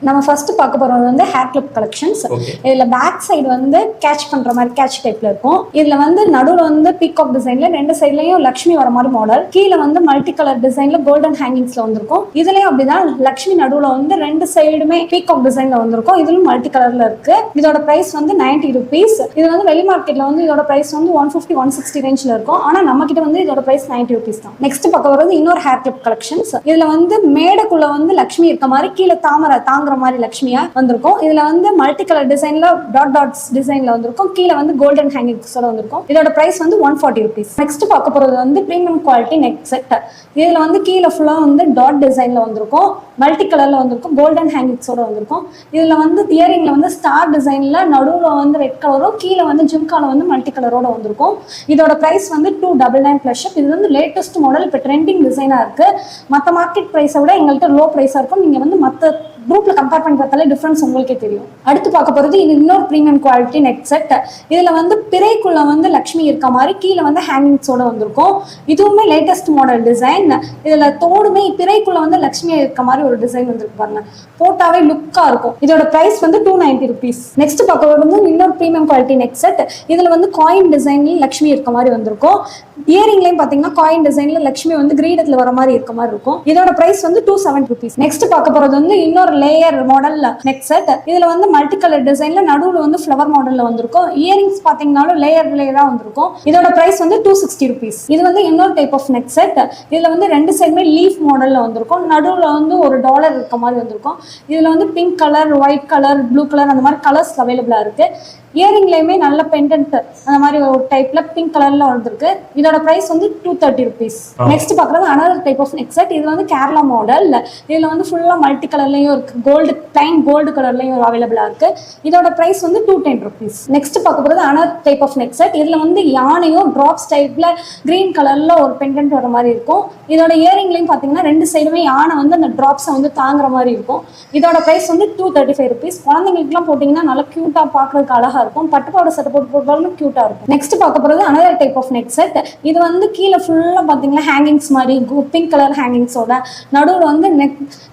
நம்ம ஃபர்ஸ்ட் பார்க்க போறது வந்து ஹேர் கிளிப் கலெக்ஷன்ஸ். இதுல பேக் சைடு வந்து கேட்ச் பண்ற மாதிரி கேட்ச் டைப்ல இருக்கும். இதுல வந்து நடுவுல வந்து பீகாக் டிசைன்ல ரெண்டு சைட்லயும் லட்சுமி வர மாதிரி மாடல், கீழே வந்து மல்டி கலர் டிசைன்ல கோல்டன் ஹேங்கிங்ஸ்ல வந்திருக்கும். இதுலயும் அப்படிதான் லட்சுமி நடுவுல வந்து ரெண்டு சைடுமே பீகாக் டிசைன்ல வந்திருக்கும். இதுல மல்டி கலர்ல இருக்கு. இதோட பிரைஸ் வந்து 90 rupees. இது வந்து வெளி மார்க்கெட்ல வந்து இதோட பிரைஸ் வந்து 150 160 ரேஞ்ச்ல இருக்கும். ஆனா நம்ம கிட்ட வந்து இதோட பிரைஸ் 90 rupees தான். நெக்ஸ்ட் பார்க்க வரது இன்னொரு ஹேர் கிளிப் கலெக்ஷன்ஸ். இதுல வந்து மேடக்குள்ள வந்து லட்சுமி இருக்க மாதிரி கீழே தாமரை தாங்குற மாதிரி லட்சுமியா வந்திருக்கும். இதுல வந்து மல்டி கலர் டிசைன்ல டாட்ஸ் டிசைன்ல வந்திருக்கும். கீழே வந்து கோல்டன் ஹேங்கிங்ஸோட வந்திருக்கும். இதோட பிரைஸ் வந்து 140 rupees. நெக்ஸ்ட் பார்க்க போறது வந்து பிரீமியம் குவாலிட்டி நெக் செட். இதுல வந்து கீழே ஃபுல்லா வந்து டாட் டிசைன்ல வந்திருக்கும். மல்டி கலர்ல வந்திருக்கும். கோல்டன் ஹேங்கிங்ஸோட வந்திருக்கும். இதுல வந்து இயரிங்ல வந்து ஸ்டார் டிசைன்ல நடுவுல வந்து ரெட் கலரும் கீழே வந்து ஜிம்கால வந்து மல்டி கலரோட வந்திருக்கும். இதோட பிரைஸ் வந்து 299 plus. இது வந்து லேட்டஸ்ட் மாடல், இப்போ ட்ரெண்டிங் டிசைனா இருக்கு. மற்ற மார்க்கெட் பிரைஸை விட எங்கள்கிட்ட லோ பிரைஸா இருக்கும். நீங்க வந்து மற்ற குரூப்ல கம்பேர் பண்ணி பார்த்தாலே டிஃபரன்ஸ் உங்களுக்கே தெரியும். அடுத்து பார்க்க போறது இது இன்னொரு பிரீமியம் குவாலிட்டி நெக் செட். இதுல வந்து பிறைக்குள்ள வந்து லட்சுமி இருக்க மாதிரி கீழே வந்து ஹேங்கிங்ஸோட வந்திருக்கும். இதுவுமே லேட்டஸ்ட் மாடல் டிசைன். இதுல தோடுமே பிறைக்குள்ள வந்து லட்சுமியா இருக்க மாதிரி ஒரு டிசைன் வந்திருக்கு பாருங்க. போட்டாவே லுக்கா இருக்கும். இதோட பிரைஸ் வந்து 290 rupees. நெக்ஸ்ட் பார்க்க வந்து இன்னொரு பிரீமியம் குவாலிட்டி நெக் செட். இதுல வந்து காயின் டிசைன்ல லட்சுமி இருக்க மாதிரி வந்திருக்கும். இயரிங்லயும் பாத்தீங்கன்னா காயின் டிசைன்ல லட்சுமி வந்து கிரீடத்துல வர மாதிரி இருக்க மாதிரி இருக்கும். இதோட பிரைஸ் வந்து 270 rupees. நெக்ஸ்ட் பார்க்க போறது வந்து இன்னொரு லேயர் மாடல்ல நெக் செட். இதுல வந்து மல்டி கலர் டிசைன்ல நடுவுல வந்து ஃப்ளவர் மாடல்ல வந்திருக்கும். இயரிங்ஸ் பாத்தீங்கன்னாலும் லேயரா வந்திருக்கும். இதோட பிரைஸ் வந்து 260 rupees. இது வந்து இன்னொரு டைப் ஆஃப் நெக் செட். இதுல வந்து ரெண்டு சைடுமே லீஃப் மாடல்ல வந்திருக்கும். நடுவுல வந்து ஒரு டாலர் இருக்க மாதிரி வந்திருக்கும். இதுல வந்து pink colour, white colour, blue colour அந்த மாதிரி கலர்ஸ் அவைலபிளா இருக்கு. இயரிங்லயுமே நல்ல பெண்டன்ட் அந்த மாதிரி ஒரு டைப்ல பிங்க் கலர்ல வந்திருக்கு. இதோட பிரைஸ் வந்து 230 rupees. நெக்ஸ்ட் பாக்குறது another type of neck set. இது வந்து கேரளா மாடல். இதுல வந்து ஃபுல்லா மல்டி கலர்லயும் இருக்கு. பிளைன் கோல்டு கலர்லயும் அவைலபிளா இருக்கு. இதோட பிரைஸ் வந்து 210 rupees. நெக்ஸ்ட் பார்க்க போறது another type of neck set. இதுல வந்து யானையும் டிராப்ஸ் டைப்ல கிரீன் கலர்ல ஒரு பெண்டன்ட் வர மாதிரி இருக்கும். இதோட இயரிங்லயும் பாத்தீங்கன்னா ரெண்டு சைடுமே யானை வந்து அந்த டிராப்ஸை வந்து தாங்குற மாதிரி இருக்கும். இதோட பிரைஸ் வந்து 235 rupees. குழந்தைங்களுக்கு எல்லாம் போட்டீங்கன்னா நல்லா கியூட்டா பாக்குறதுக்கு அழகா இருக்கும். பட்டுப்பாவோட செட் போட்டாலும் கியூட்டா இருக்கும். நெக்ஸ்ட் பார்க்க போறது another type of neck set. இது வந்து கீழே ஃபுல்லா பாத்தீங்கன்னா ஹேங்கிங்ஸ் மாதிரி பிங்க் கலர் ஹேங்கிங்ஸோட நடுவுல வந்து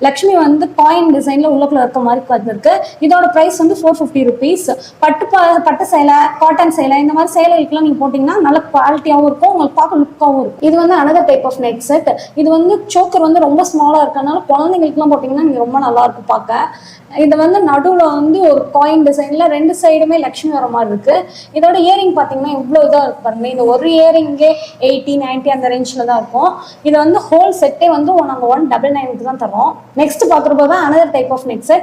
லட்சுமி வந்து காயின் டிசைன்ல உள்ளக்குள்ள இருக்க மாதிரி வந்திருக்கு. இதோட பிரைஸ் வந்து 450 rupees. பட்டு சேலை, காட்டன் சேலை இந்த மாதிரி சேலைகளுக்குலாம் நீங்க போட்டீங்கன்னா நல்ல குவாலிட்டியாவும் இருக்கும். உங்களுக்கு பார்க்க லுக்காவும் இருக்கும். இது வந்து another type of neck set. இது வந்து சோக்கர் வந்து ரொம்ப ஸ்மாலா இருக்கனால குழந்தைங்களுக்கு எல்லாம் போட்டீங்கன்னா நீங்க ரொம்ப நல்லா இருக்கும் பார்க்க. இது வந்து நடுவுல வந்து ஒரு காயின் டிசைன்ல ரெண்டு சைடுமே லட்சுமி வர மாதிரி இருக்கு. இதோட இயரிங் பாத்தீங்கன்னா இவ்வளவு இதா இருக்கு பாருங்க. இந்த ஒரு இயரிங்கே 80 90 அந்த ரேஞ்ச்ல தான் இருக்கும். இது வந்து ஹோல் செட்டே வந்து நாங்க 199 தான் தரோம். நெக்ஸ்ட் பாக்குறப்போ தான் another type of neck set.